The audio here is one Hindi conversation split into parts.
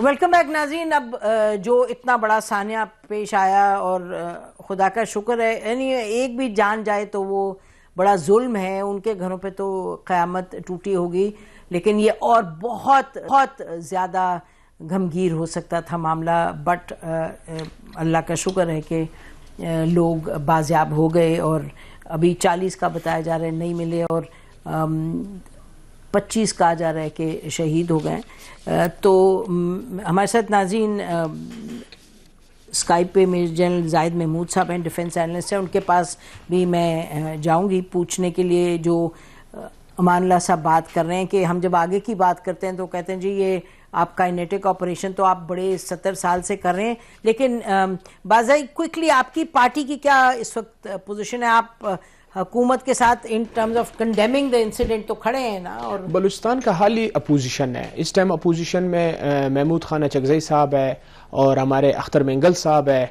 वेलकम बैक नाज़रीन। अब जो इतना बड़ा सानिया पेश आया और खुदा का शुक्र है, यानी एक भी जान जाए तो वो बड़ा जुल्म है। उनके घरों पे तो क़यामत टूटी होगी, लेकिन ये और बहुत बहुत ज़्यादा गमगीर हो सकता था मामला। बट अल्लाह का शुक्र है कि लोग बाज़याब हो गए और अभी 40 का बताया जा रहा है नहीं मिले और 25 कहा जा रहा है कि शहीद हो गए। तो हमारे साथ नाज़रीन स्काइप पे मेजर जनरल जाहिद महमूद साहब हैं, डिफेंस एनालिस्ट हैं। उनके पास भी मैं जाऊंगी पूछने के लिए। जो अमानुल्लाह साहब बात कर रहे हैं कि हम जब आगे की बात करते हैं तो कहते हैं जी ये आप काइनेटिक ऑपरेशन तो आप बड़े 70 साल से कर रहे हैं, लेकिन बाज़ाई क्विकली आपकी पार्टी की क्या इस वक्त पोजीशन है? आप हुकूमत के साथ in terms of condemning the incident तो खड़े हैं ना? और बलूचिस्तान का हाल ही अपोजिशन है इस टाइम। अपोजिशन में महमूद खान अचकज़ई साहब है और हमारे अख्तर मेंगल साहब है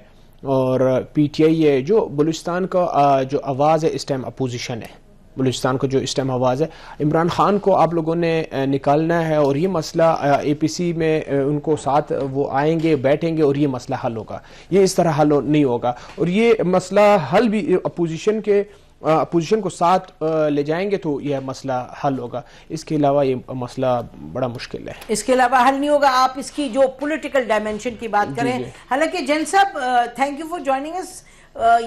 और PTI है। जो बलूचिस्तान का जो आवाज़ है इस टाइम अपोजिशन है। बलूचिस्तान को जो इस टाइम आवाज़ है, इमरान खान को आप लोगों ने निकालना है और ये मसला APC में उनको साथ वो आएंगे बैठेंगे और ये मसला हल होगा। ये इस तरह हल नहीं होगा और ये मसला हल भी अपोजिशन को साथ ले जाएंगे तो यह मसला हल होगा। इसके अलावा ये मसला बड़ा मुश्किल है। इसके अलावा हल नहीं होगा। आप इसकी जो पॉलिटिकल डायमेंशन की बात करें, हालांकि जैन साहब thank you for joining us.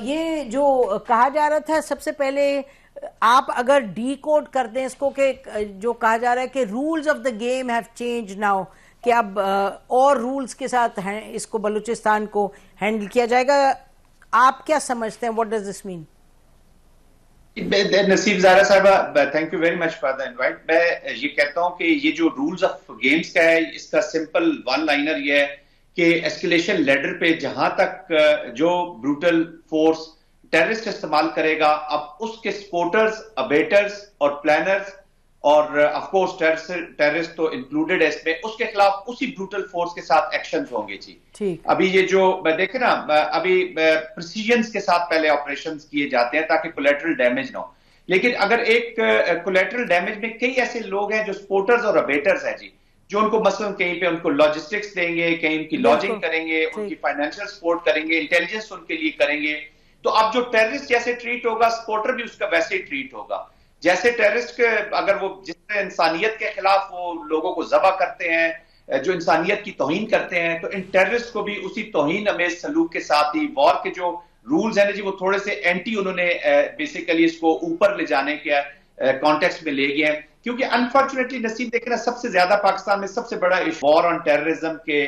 ये जो कहा जा रहा था सबसे पहले, आप अगर डी कोड कर दें इसको कि जो कहा जा रहा है कि rules of the game have change now, कि अब और रूल्स के साथ इसको बलूचिस्तान को हैंडल किया जाएगा, आप क्या समझते हैं? What does this mean? नसीब ज़ारा साहबा, thank you very much for the invite. मैं ये कहता हूं कि ये जो रूल्स ऑफ गेम्स का है, इसका सिंपल वन लाइनर ये है कि एस्केलेशन लेडर पे जहां तक जो ब्रूटल फोर्स टेररिस्ट इस्तेमाल करेगा, अब उसके सपोर्टर्स, अबेटर्स और प्लानर्स और ऑफ कोर्स टेररिस्ट तो इंक्लूडेड है इसमें, उसके खिलाफ उसी ब्रूटल फोर्स के साथ एक्शंस होंगे जी। अभी ये जो देखे ना, अभी प्रिसीजन के साथ पहले ऑपरेशंस किए जाते हैं ताकि कोलैटरल डैमेज ना हो, लेकिन अगर एक कोलैटरल डैमेज में कई ऐसे लोग हैं जो सपोर्टर्स और अबेटर्स हैं जी, जो उनको मसलन कहीं पे उनको लॉजिस्टिक्स देंगे, कहीं उनकी लॉजिंग करेंगे, उनकी फाइनेंशियल सपोर्ट करेंगे, इंटेलिजेंस उनके लिए करेंगे, तो अब जो टेररिस्ट जैसे ट्रीट होगा, सपोर्टर भी उसका वैसे ही ट्रीट होगा। जैसे टेररिस्ट के अगर वो जिससे इंसानियत के खिलाफ वो लोगों को जबा करते हैं, जो इंसानियत की तौहीन करते हैं, तो इन टेररिस्ट को भी उसी तौहीन अमेज सलूक के साथ ही वॉर के जो रूल्स हैं जी, वो थोड़े से एंटी उन्होंने बेसिकली इसको ऊपर ले जाने के कॉन्टेक्स्ट में ले गए हैं। क्योंकि अनफॉर्चुनेटली नसीब देखे ना, सबसे ज्यादा पाकिस्तान में सबसे बड़ा इशू वॉर ऑन टेररिज्म के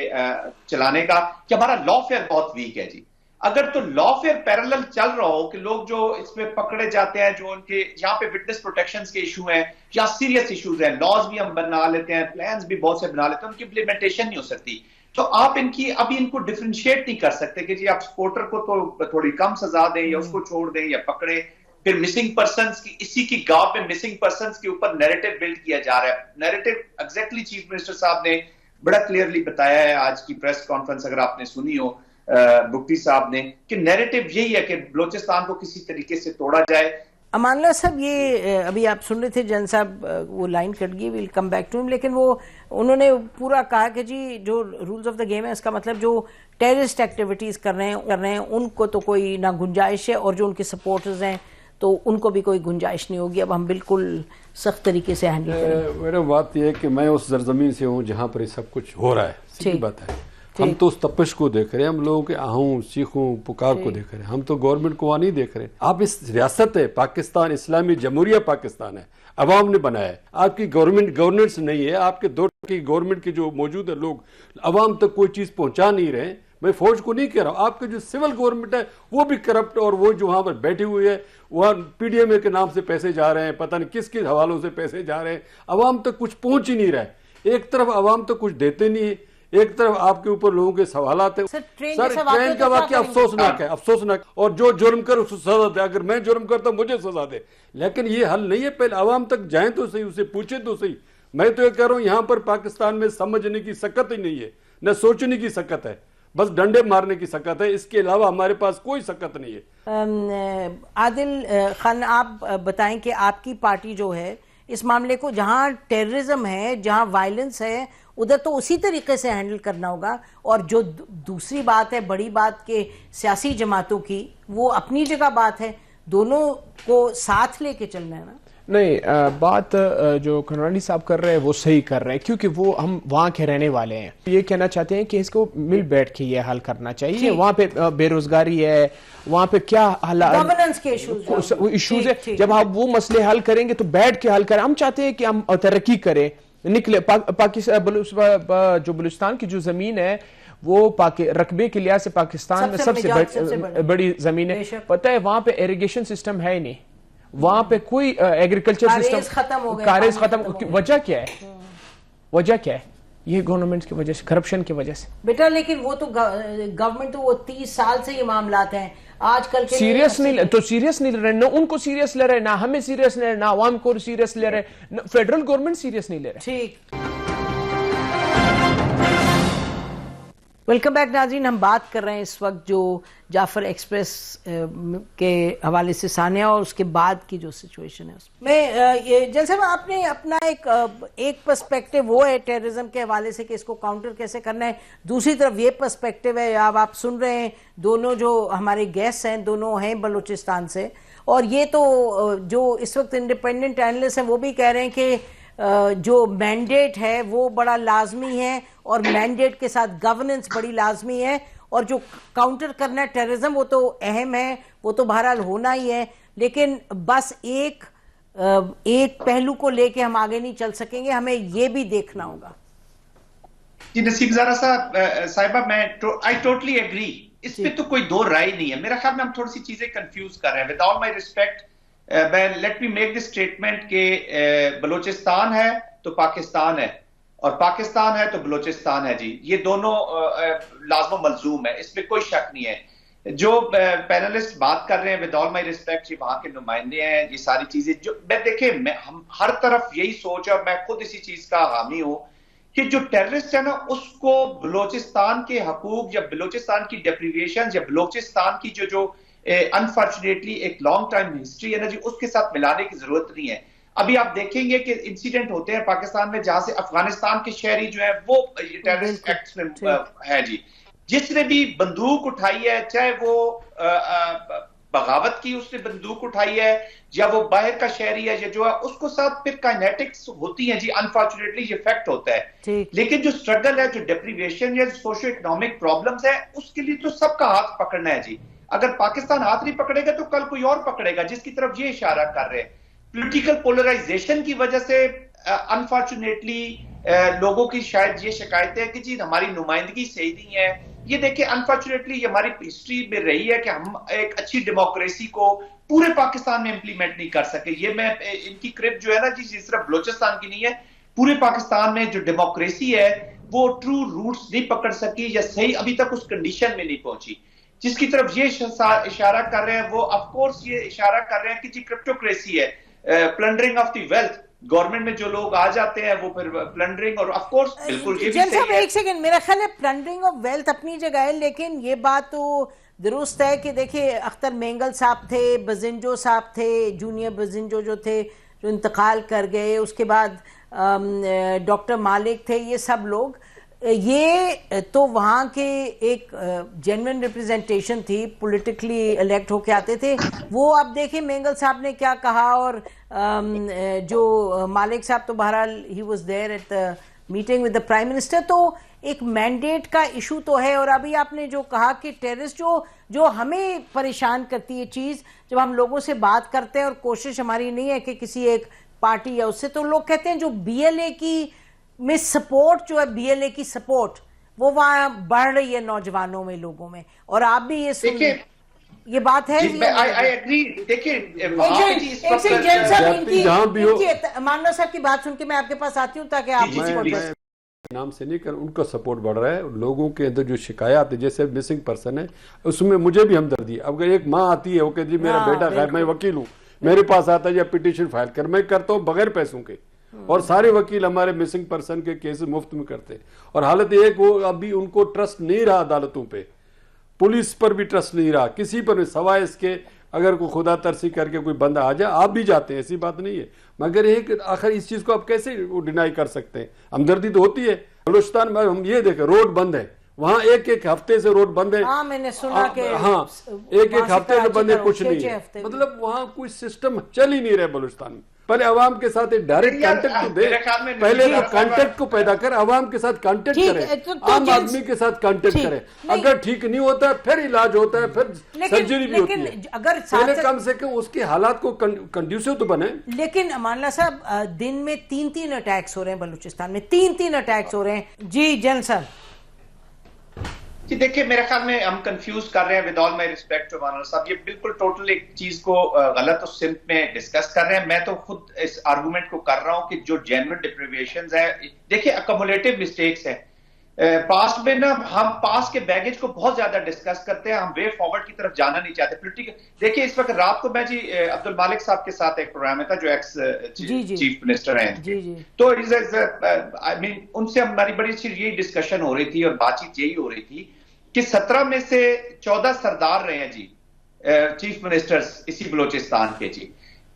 चलाने का कि हमारा लॉफेयर बहुत वीक है जी। अगर तो लॉफेयर पैरेलल चल रहा हो कि लोग जो इसमें पकड़े जाते हैं, जो उनके यहाँ पे विटनेस प्रोटेक्शंस के इशू हैं या सीरियस इश्यूज हैं, लॉज भी हम बना लेते हैं, प्लान्स भी बहुत से बना लेते हैं, उनकी इम्प्लीमेंटेशन नहीं हो सकती। तो आप इनको डिफरेंशिएट नहीं कर सकते कि जी आप सपोर्टर को तो थोड़ी कम सजा दें या उसको छोड़ दें या पकड़े। फिर मिसिंग पर्संस की, इसी की गांव में मिसिंग पर्संस के ऊपर नैरेटिव बिल्ड किया जा रहा है। नैरेटिव एग्जैक्टली चीफ मिनिस्टर साहब ने बड़ा क्लियरली बताया है आज की प्रेस कॉन्फ्रेंस, अगर आपने सुनी हो बुक्टी साहब ने, कि नैरेटिव यही है कि बलोचिस्तान को किसी तरीके से तोड़ा जाए। अमानुल्लाह साहब, ये अभी आप सुन रहे थे जन साहब, वो लाइन कट गई, will come back to him, लेकिन वो उन्होंने पूरा कहा कि जी जो रूल्स ऑफ द गेम है, इसका मतलब जो टेररिस्ट एक्टिविटीज कर रहे हैं उनको तो कोई ना गुंजाइश है, और जो उनके सपोर्टर्स हैं तो उनको भी कोई गुंजाइश नहीं होगी। अब हम बिल्कुल सख्त तरीके से हैंडल करेंगे। मेरा बात यह है कि मैं उस सरजमीन से हूँ जहाँ पर ये सब कुछ हो रहा है। सीधी बात है, हम तो उस तपश को देख रहे हैं, हम लोगों के आहूं चीखों पुकार को देख रहे हैं, हम तो गवर्नमेंट को वहां नहीं देख रहे। आप इस रियासत है पाकिस्तान, इस्लामी जमहूरिया पाकिस्तान है, अवाम ने बनाया है, आपकी गवर्नमेंट गवर्नेंस नहीं है। आपके दो की गवर्नमेंट के जो मौजूद है लोग अवाम तक कोई चीज पहुंचा नहीं रहे। मैं फौज को नहीं कह रहा हूं, आपके जो सिविल गवर्नमेंट है वो भी करप्ट, और वो जो वहां पर बैठी हुई है वहां PDMA के नाम से पैसे जा रहे हैं, पता नहीं किस किस हवालों से पैसे जा रहे हैं, अवाम तक कुछ पहुंच ही नहीं रहा है। एक तरफ अवाम तक कुछ देते नहीं है, एक तरफ आपके ऊपर लोगों के सवालात है। सर ट्रेन का वाकया अफसोसनाक है, अफसोसनाक। और जो जुर्म कर उसको सजा दे, अगर मैं जुर्म करता मुझे सजा दे, लेकिन ये हल नहीं है। पहले अवाम तक जाए तो सही, उसे पूछे तो सही। मैं तो ये कह रहा हूं यहाँ पर पाकिस्तान में समझने की सकत ही नहीं है, न सोचने की सकत है, बस डंडे मारने की सकत है। इसके अलावा हमारे पास कोई सकत नहीं है। आदिल खान, आप बताएं कि आपकी पार्टी जो है इस मामले को, जहां टेररिज्म है, जहां वायलेंस है, उधर तो उसी तरीके से हैंडल करना होगा। और जो दूसरी बात है, बड़ी बात के सियासी जमातों की, वो अपनी जगह बात है, दोनों को साथ लेके चलना है ना। नहीं, बात जो खनवानी साहब कर रहे हैं वो सही कर रहे हैं, क्योंकि वो हम वहाँ के रहने वाले हैं। ये कहना चाहते हैं कि इसको मिल बैठ के ये हल करना चाहिए। वहाँ पे बेरोजगारी है, वहाँ पे क्या गवर्नेंस के इश्यूज है, जब आप वो मसले हल करेंगे तो बैठ के हल करें। हम चाहते हैं कि हम तरक्की करें, निकले पाकिस्तान जो बलूचिस्तान की जो जमीन है वो रकबे के लिहाज से पाकिस्तान में सबसे बड़ी जमीन है। पता है वहाँ पे इरिगेशन सिस्टम है ही नहीं, वहां पे कोई एग्रीकल्चर सिस्टम, कारेज खत्म। वजह क्या है? वजह क्या है? ये गवर्नमेंट की वजह से, करप्शन की वजह से बेटा। लेकिन वो तो गवर्नमेंट तो वो 30 साल से ये मामलात हैं, आजकल के सीरियस नहीं, तो सीरियस नहीं ले रहे, ना उनको सीरियस ले रहे, ना हमें सीरियस ले रहे, ना आवाम को सीरियस ले रहे, फेडरल गवर्नमेंट सीरियस नहीं ले रहे। ठीक, वेलकम बैक नाज़रीन। हम बात कर रहे हैं इस वक्त जो जाफर एक्सप्रेस के हवाले से सानिया और उसके बाद की जो सिचुएशन है उसमें जैसे आपने अपना एक पर्सपेक्टिव वो है टेररिज्म के हवाले से कि इसको काउंटर कैसे करना है, दूसरी तरफ ये पर्सपेक्टिव है, अब आप सुन रहे हैं दोनों जो हमारे गेस्ट हैं दोनों हैं बलूचिस्तान से, और ये तो जो इस वक्त इंडिपेंडेंट एनालिस्ट हैं वो भी कह रहे हैं कि जो मैंडेट है वो बड़ा लाजमी है और मैंडेट के साथ गवर्नेंस बड़ी लाजमी है, और जो काउंटर करना है टेररिज्म वो तो अहम है, वो तो बहरहाल होना ही है, लेकिन बस एक पहलू को लेके हम आगे नहीं चल सकेंगे, हमें ये भी देखना होगा। जी नसीब ज़ारा साहिबा, मैं आई टोटली एग्री, इस पे तो कोई दो राय नहीं है। मेरा ख्याल में हम थोड़ी सी चीजें कंफ्यूज कर रहे हैं। With all my respect, let me make this statement के बलूचिस्तान है तो पाकिस्तान है और पाकिस्तान है तो बलूचिस्तान है। जी, ये दोनों लाज़िम मलजूम है, इसमें कोई शक नहीं है। जो पैनलिस्ट बात कर रहे हैं, विद ऑल माय रिस्पेक्ट, ये वहां के नुमाइंदे हैं, ये सारी चीजें जो हम हर तरफ यही सोच है, और मैं खुद इसी चीज का हामी हूं कि जो टेररिस्ट है ना, उसको बलूचिस्तान के हकूक या बलूचिस्तान की डेप्रिवेशन या बलूचिस्तान की जो अनफॉर्चुनेटली एक लॉन्ग टाइम हिस्ट्री है ना जी, उसके साथ मिलाने की जरूरत नहीं है। अभी आप देखेंगे कि इंसिडेंट होते हैं पाकिस्तान में जहां से अफगानिस्तान के शहरी जो है वो टेररिस्ट एक्ट में है जी। जिसने भी बंदूक उठाई है, चाहे वो बगावत की उसने बंदूक उठाई है या वो बाहर का शहरी है, या जो है उसको साथ फिर काइनेटिक्स होती है जी, अनफॉर्चुनेटली ये फैक्ट होता है। लेकिन जो स्ट्रगल है, जो डेप्रिवेशन या सोशो इकोनॉमिक प्रॉब्लम्स है, उसके लिए तो सबका हाथ पकड़ना है जी। अगर पाकिस्तान हाथ नहीं पकड़ेगा तो कल कोई और पकड़ेगा, जिसकी तरफ ये इशारा कर रहे हैं। पॉलिटिकल पोलराइजेशन की वजह से अनफॉर्चुनेटली लोगों की शायद ये शिकायतें हैं कि जी हमारी नुमाइंदगी सही नहीं है। ये देखिए, अनफॉर्चुनेटली ये हमारी हिस्ट्री में रही है कि हम एक अच्छी डेमोक्रेसी को पूरे पाकिस्तान में इंप्लीमेंट नहीं कर सके। ये मैं इनकी क्रिप जो है ना जी, सिर्फ बलूचिस्तान की नहीं है, पूरे पाकिस्तान में जो डेमोक्रेसी है वो ट्रू रूट्स नहीं पकड़ सकी या सही अभी तक उस कंडीशन में नहीं पहुंची। जिसकी तरफ ये इशारा कर रहे हैं वो ऑफ कोर्स ये इशारा कर रहे हैं कि जी क्रिप्टोक्रेसी है, plundering of the wealth. Government में जो लोग आ जाते हैं वो फिर प्लंडरिंग, और ऑफ कोर्स बिल्कुल ये भी सही है। एक सेकंड, मेरा ख्याल है प्लंडरिंग ऑफ वेल्थ अपनी जगह है, लेकिन ये बात तो दुरुस्त है कि देखिए अख्तर मेंगल साहब थे, बजिंजो साहब थे, जूनियर बजिंजो जो थे जो इंतकाल कर गए, उसके बाद डॉक्टर मालिक थे, ये सब लोग, ये तो वहाँ के एक जेन्युइन रिप्रेजेंटेशन थी, पॉलिटिकली इलेक्ट होके आते थे वो। अब देखिए मेंगल साहब ने क्या कहा, और जो मालिक साहब तो बहरहाल he was there at the meeting with the prime minister. तो एक मैंडेट का इशू तो है। और अभी आपने जो कहा कि टेररिस्ट जो हमें परेशान करती है चीज़, जब हम लोगों से बात करते हैं और कोशिश हमारी नहीं है कि किसी एक पार्टी या उससे, तो लोग कहते हैं जो BLA की में सपोर्ट जो है, BLA की सपोर्ट वो वहां बढ़ रही है नौजवानों में, लोगों में, और आप भी ये सुन ये बात है। I agree. देखिए मानव साहब की बात सुन के मैं आपके पास आती हूँ ताकि आप नाम से नहीं कर, उनका सपोर्ट बढ़ रहा है। लोगों के अंदर जो शिकायत है, जैसे मिसिंग पर्सन है, उसमें मुझे भी हमदर्दी है। अगर एक माँ आती है वो कहती जी मेरा बेटा गायब, मैं वकील हूँ, मेरे पास आता है या पिटीशन फाइल कर, मैं करता हूँ बगैर पैसों के, और सारे वकील हमारे मिसिंग पर्सन के केस मुफ्त में करते हैं। और हालत ये वो अभी उनको ट्रस्ट नहीं रहा अदालतों पे, पुलिस पर भी ट्रस्ट नहीं रहा, किसी पर भी, सवाए इसके अगर कोई खुदा तरसी करके कोई बंदा आ जाए, आप भी जाते हैं, ऐसी बात नहीं है। मगर एक आखिर इस चीज को आप कैसे डिनाई कर सकते हैं? हमदर्दी तो होती है। बलूचिस्तान में हम ये देखें, रोड बंद है वहाँ, एक एक हफ्ते से रोड बंद है। हाँ, मैंने सुना कि हाँ, एक एक हफ्ते से बंद है, कुछ नहीं है, मतलब वहाँ कोई सिस्टम चल ही नहीं रहा बलूचिस्तान में। पहले अवाम के साथ एक डायरेक्ट कांटेक्ट तो दे, पहले तो कांटेक्ट को पैदा कर, अवाम के साथ कांटेक्ट करे, आम आदमी के साथ कांटेक्ट करे। अगर ठीक नहीं होता है फिर इलाज होता है, फिर सर्जरी भी होती है, अगर पहले कम से कम उसके हालात को कंड्यूसिव तो बने। लेकिन अमानुल्लाह साहब, दिन में 3-3 अटैक्स हो रहे हैं बलूचिस्तान में, 3-3 अटैक्स हो रहे हैं जी। जन सर जी देखिए, मेरे ख्याल में हम कंफ्यूज कर रहे हैं, with all my respect to Manav साहब, ये बिल्कुल टोटल एक चीज को गलत और सिम्प में डिस्कस कर रहे हैं। मैं तो खुद इस आर्गुमेंट को कर रहा हूं कि जो जेन्युइन डिप्रिवेशंस है, देखिए अकोमोलेटिव मिस्टेक्स है। पास्ट में ना हम पास्ट के बैगेज को बहुत ज्यादा डिस्कस करते हैं, हम वे फॉरवर्ड की तरफ जाना नहीं चाहते। पोलिटिकल देखिए, इस वक्त रात को मैं जी अब्दुल मालिक साहब के साथ एक प्रोग्राम में था, जो एक्स चीफ मिनिस्टर हैं, तो आई मीन उनसे हमारी बड़ी अच्छी यही डिस्कशन हो रही थी और बातचीत यही हो रही थी कि 17 में से 14 सरदार रहे हैं जी चीफ मिनिस्टर्स इसी बलोचिस्तान के जी।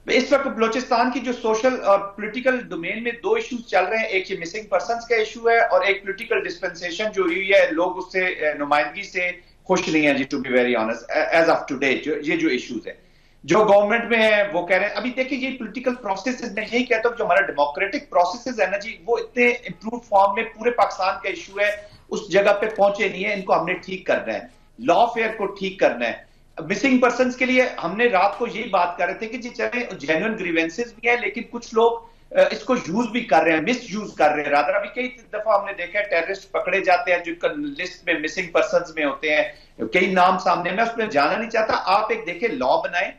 इस वक्त बलोचिस्तान की जो सोशल और पॉलिटिकल डोमेन में 2 इश्यूज चल रहे हैं, एक ये मिसिंग पर्संस का इशू है और एक पॉलिटिकल डिस्पेंसेशन जो हुई है, लोग उससे नुमाइंदगी से खुश नहीं है जी, to be very honest as of today. ये जो इश्यूज है जो गवर्नमेंट में है वो कह रहे हैं, अभी देखिए ये पॉलिटिकल प्रोसेसेस, मैं यही कहता हूँ जो हमारा डेमोक्रेटिक प्रोसेसेस है ना जी, वो इतने इंप्रूव फॉर्म में पूरे पाकिस्तान का इशू है उस जगह पे पहुंचे नहीं है। इनको हमने ठीक करना है, लॉ फेयर को ठीक करना है। मिसिंग पर्संस के लिए हमने रात को यही बात कर रहे थे कि जी चले जेन्युइन ग्रीवेंसेस भी है, लेकिन कुछ लोग इसको यूज भी कर रहे हैं, मिस यूज कर रहे हैं रादर। अभी कई दफा हमने देखा है टेररिस्ट पकड़े जाते हैं जिनका लिस्ट में मिसिंग पर्संस में होते हैं, कई नाम सामने, मैं उसमें जाना नहीं चाहता। आप एक देखें लॉ बनाएं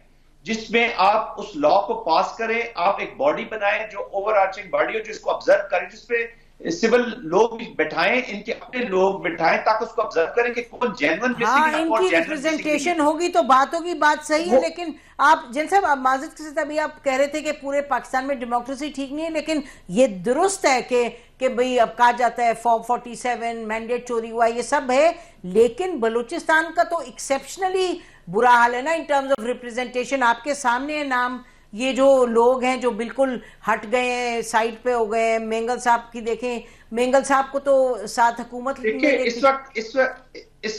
जिसमें आप उस लॉ को पास करें, आप एक बॉडी बनाएं जो ओवरआर्चिंग बॉडी हो, जिसको ऑब्जर्व करें, जिसपे सिविल लोग बिठाएं, इनके अपने लोग बिठाएं ताकि उसको ऑब्जर्व करें कि कौन जेन्युइन मिसिंग है, इनकी रिप्रेजेंटेशन होगी तो बात होगी, बात सही है। लेकिन आप जन साहब, आप माजिद के साथ अभी आप कह रहे थे कि पूरे पाकिस्तान में डेमोक्रेसी ठीक नहीं है, लेकिन ये दुरुस्त है कि भाई अब कहा जाता है फॉर्म 47 मैंडेट चोरी हुआ, ये सब है, लेकिन बलूचिस्तान का तो एक्सेप्शनली बुरा हाल है ना इन टर्म्स ऑफ रिप्रेजेंटेशन। आपके सामने है नाम, ये जो लोग हैं जो बिल्कुल हट गए हैं, साइड पे हो गए हैं। मेंगल साहब की देखें, मेंगल साहब को तो साथ हुकूमत देखिए इस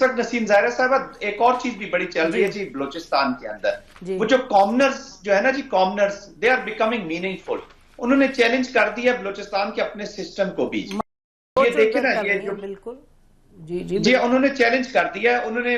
वक्त नसीम ज़ाहिरा साहब, एक और चीज भी बड़ी चल रही है जी बलूचिस्तान के अंदर। वो जो कॉमनर्स जो है ना जी, commoners they are becoming meaningful. उन्होंने चैलेंज कर दिया बलूचिस्तान के अपने सिस्टम को भी। ये देखे ना, ये जो बिल्कुल जी उन्होंने चैलेंज कर दिया, उन्होंने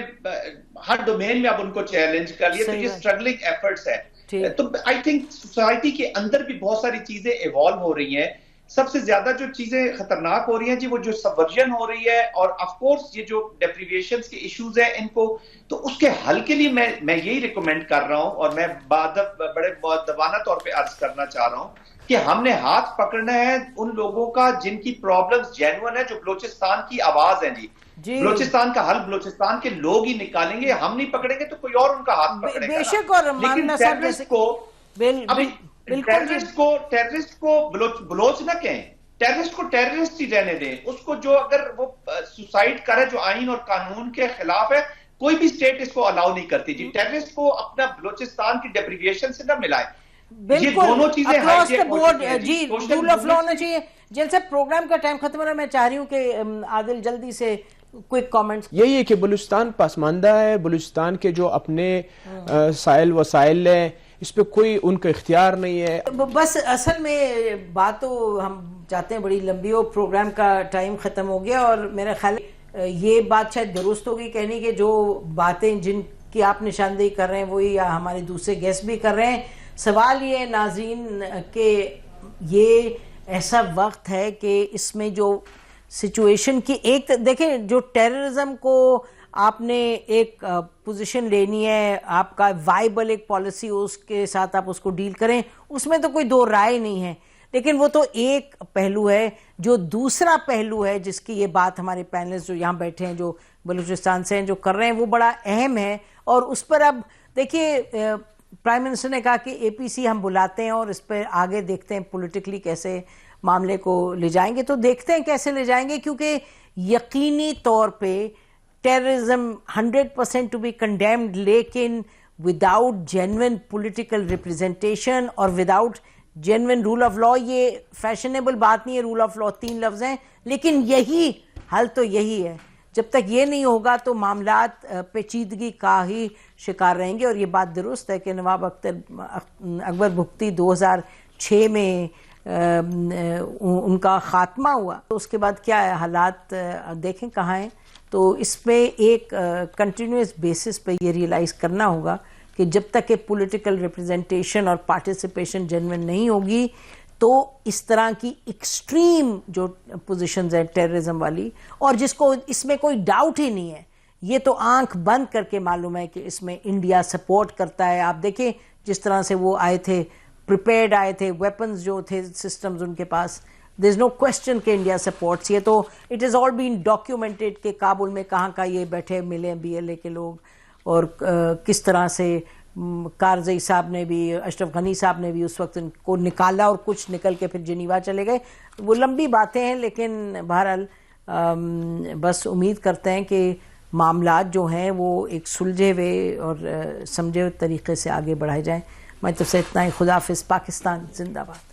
हर डोमेन में अब उनको चैलेंज कर लिया। तो ये स्ट्रगलिंग एफर्ट्स है। तो आई थिंक सोसाइटी के अंदर भी बहुत सारी चीजें इवॉल्व हो रही हैं। सबसे ज्यादा जो चीजें खतरनाक हो रही हैं जी, वो जो सबवर्जन हो रही है, और ऑफ कोर्स ये जो डेप्रिवेशंस के इश्यूज हैं इनको, तो उसके हल के लिए मैं यही रिकमेंड कर रहा हूं, और मैं बड़े दबाना तौर पे अर्ज करना चाह रहा हूं कि हमने हाथ पकड़ना है उन लोगों का जिनकी प्रॉब्लम्स जेन्युइन है, जो बलूचिस्तान की आवाज है जी। बलूचिस्तान का हल बलूचिस्तान के लोग ही निकालेंगे, हम नहीं पकड़ेंगे तो कोई और उनका हाथ पकड़ेगा। बेशक, और लेकिन टेररिस्ट को बलोच ना कहें, टेररिस्ट को टेररिस्ट ही रहने दें। उसको जो अगर वो सुसाइड करे जो आइन और कानून के खिलाफ है, कोई भी स्टेट इसको अलाउ नहीं करती जी। टेररिस्ट को अपना बलूचिस्तान की डेप्रिवेशन से ना मिलाए। ये दोनों चीजें अक्रॉस द बोर्ड जी, रूल ऑफ लॉ होना चाहिए। जैसे प्रोग्राम का टाइम खत्म हो रहा है, मैं चाह रही हूँ कि आदिल जल्दी से क्विक कमेंट्स। यही है कि बलूचिस्तान पसमानदा है, बलूचिस्तान के जो अपने साइल वसाइल हैं इस पे कोई उनका इख्तियार नहीं है। बस असल में बात तो हम चाहते हैं बड़ी लंबी हो, प्रोग्राम का टाइम खत्म हो गया, और मेरा ख्याल ये बात शायद दुरुस्त होगी कहने के जो बातें जिनकी आप निशानदेही कर रहे हैं वही हमारे दूसरे गेस्ट भी कर रहे हैं। सवाल ये नाज़रीन के ये ऐसा वक्त है कि इसमें जो सिचुएशन की एक देखें, जो टेररिज्म को आपने एक पोजीशन लेनी है, आपका वाइबल एक पॉलिसी उसके साथ आप उसको डील करें, उसमें तो कोई दो राय नहीं है, लेकिन वो तो एक पहलू है। जो दूसरा पहलू है जिसकी ये बात हमारे पैनलिस्ट जो यहाँ बैठे हैं जो बलूचिस्तान से हैं जो कर रहे हैं वो बड़ा अहम है, और उस पर अब देखिए प्राइम मिनिस्टर ने कहा कि एपीसी हम बुलाते हैं और इस पर आगे देखते हैं पॉलिटिकली कैसे मामले को ले जाएंगे। तो देखते हैं कैसे ले जाएंगे, क्योंकि यकीनी तौर पे टेररिज्म 100% टू बी कंडेम्ड, लेकिन विदाउट जेन्युइन पॉलिटिकल रिप्रेजेंटेशन और without genuine rule of law, ये फैशनेबल बात नहीं है, रूल ऑफ लॉ 3 लफ्ज हैं, लेकिन यही हल तो यही है। जब तक ये नहीं होगा तो मामलात पेचीदगी का ही शिकार रहेंगे। और ये बात दुरुस्त है कि नवाब अकबर भुगती 2006 में उनका खात्मा हुआ, तो उसके बाद क्या है हालात देखें कहाँ हैं। तो इसमें एक कंटिन्यूस बेसिस पे ये रियलाइज़ करना होगा कि जब तक कि पॉलिटिकल रिप्रेजेंटेशन और पार्टिसिपेशन जेन्युइन नहीं होगी तो इस तरह की एक्सट्रीम जो पोजीशंस है टेररिज्म वाली, और जिसको इसमें कोई डाउट ही नहीं है, ये तो आंख बंद करके मालूम है कि इसमें इंडिया सपोर्ट करता है। आप देखें जिस तरह से वो आए थे, प्रिपेयर्ड आए थे, वेपन्स जो थे, सिस्टम्स उनके पास, देयर इज नो क्वेश्चन कि इंडिया सपोर्ट्स। ये तो it is all been documented कि काबुल में कहाँ का ये बैठे मिले BLA के लोग, और किस तरह से कारज़ई साहब ने भी, अशरफ गनी साहब ने भी उस वक्त इनको निकाला और कुछ निकल के फिर जिनीवा चले गए। वो लंबी बातें हैं, लेकिन बहरहाल बस उम्मीद करते हैं कि मामलात जो हैं वो एक सुलझे हुए और समझे हुए तरीके से आगे बढ़ाए जाएं। मैं तो से इतना ही। खुदा हाफिज़। पाकिस्तान जिंदाबाद।